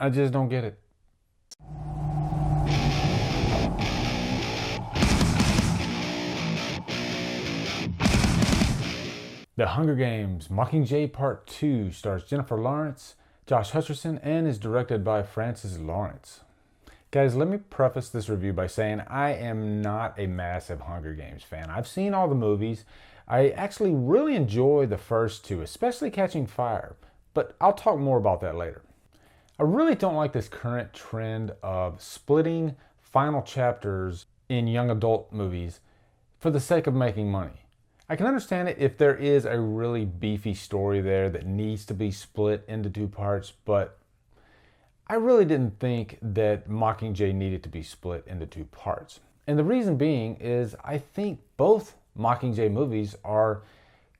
I just don't get it. The Hunger Games Mockingjay Part 2 stars Jennifer Lawrence, Josh Hutcherson, and is directed by Francis Lawrence. Guys, let me preface this review by saying I am not a massive Hunger Games fan. I've seen all the movies. I actually really enjoy the first two, especially Catching Fire, but I'll talk more about that later. I really don't like this current trend of splitting final chapters in young adult movies for the sake of making money. I can understand it if there is a really beefy story there that needs to be split into two parts, but I really didn't think that Mockingjay needed to be split into two parts. And the reason being is I think both Mockingjay movies are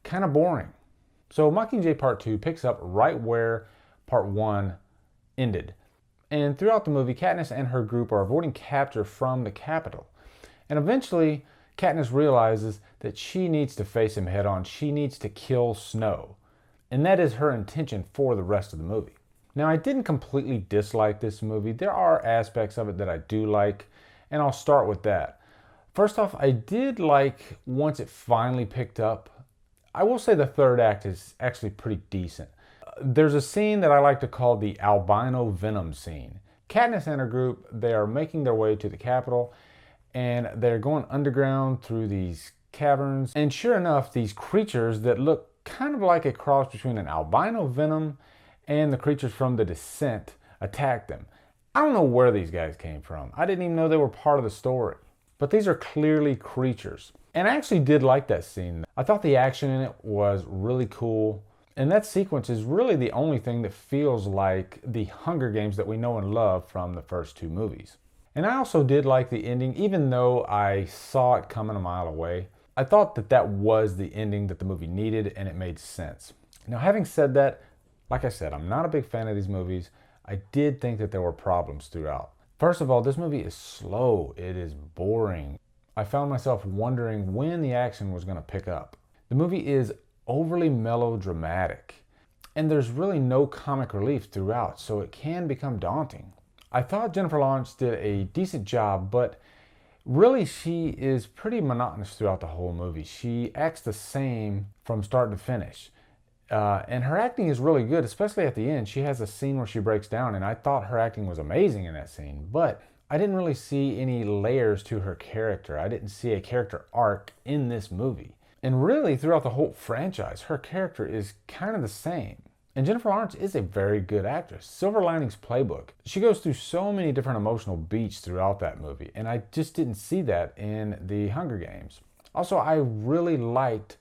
kind of boring. So Mockingjay Part 2 picks up right where Part 1 ended. And throughout the movie, Katniss and her group are avoiding capture from the Capitol. And eventually, Katniss realizes that she needs to face him head on. She needs to kill Snow. And that is her intention for the rest of the movie. Now, I didn't completely dislike this movie. There are aspects of it that I do like, and I'll start with that. First off, I did like once it finally picked up. I will say the third act is actually pretty decent. There's a scene that I like to call the albino venom scene. Katniss and her group, they are making their way to the Capitol, and they're going underground through these caverns. And sure enough, these creatures that look kind of like a cross between an albino venom and the creatures from The Descent attack them. I don't know where these guys came from. I didn't even know they were part of the story. But these are clearly creatures. And I actually did like that scene. I thought the action in it was really cool. And that sequence is really the only thing that feels like the Hunger Games that we know and love from the first two movies. And I also did like the ending, even though I saw it coming a mile away. I thought that that was the ending that the movie needed, and it made sense. Now, having said that, like I said, I'm not a big fan of these movies. I did think that there were problems throughout. First of all, this movie is slow. It is boring. I found myself wondering when the action was going to pick up. The movie is overly melodramatic, and there's really no comic relief throughout, so it can become daunting. I thought Jennifer Lawrence did a decent job, but really she is pretty monotonous throughout the whole movie. She acts the same from start to finish. And her acting is really good, especially at the end. She has a scene where she breaks down, and I thought her acting was amazing in that scene, but I didn't really see any layers to her character. I didn't see a character arc in this movie. And really, throughout the whole franchise, her character is kind of the same. And Jennifer Lawrence is a very good actress. Silver Linings Playbook. She goes through so many different emotional beats throughout that movie, and I just didn't see that in the Hunger Games. Also, I really liked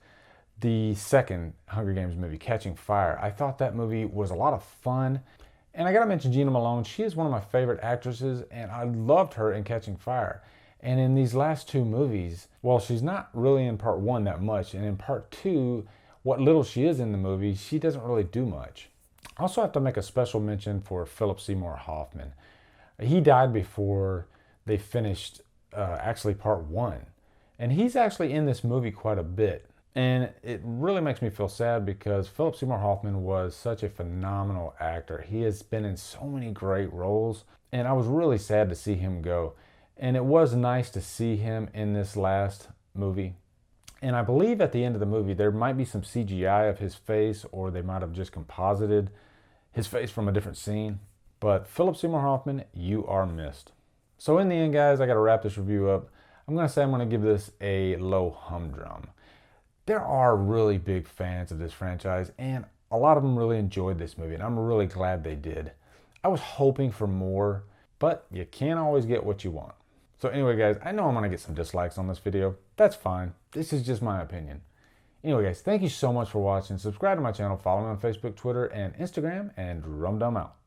the second Hunger Games movie, Catching Fire. I thought that movie was a lot of fun. And I gotta mention Gina Malone. She is one of my favorite actresses, and I loved her in Catching Fire. And in these last two movies, well, she's not really in Part 1 that much, and in Part 2, what little she is in the movie, she doesn't really do much. I also have to make a special mention for Philip Seymour Hoffman. He died before they finished actually Part 1. And he's actually in this movie quite a bit. And it really makes me feel sad because Philip Seymour Hoffman was such a phenomenal actor. He has been in so many great roles, and I was really sad to see him go. And it was nice to see him in this last movie. And I believe at the end of the movie, there might be some CGI of his face, or they might have just composited his face from a different scene. But Philip Seymour Hoffman, you are missed. So in the end, guys, I got to wrap this review up. I'm going to say I'm going to give this a low humdrum. There are really big fans of this franchise, and a lot of them really enjoyed this movie, and I'm really glad they did. I was hoping for more, but you can't always get what you want. So anyway, guys, I know I'm going to get some dislikes on this video. That's fine. This is just my opinion. Anyway, guys, thank you so much for watching. Subscribe to my channel. Follow me on Facebook, Twitter, and Instagram. And Humdrum out.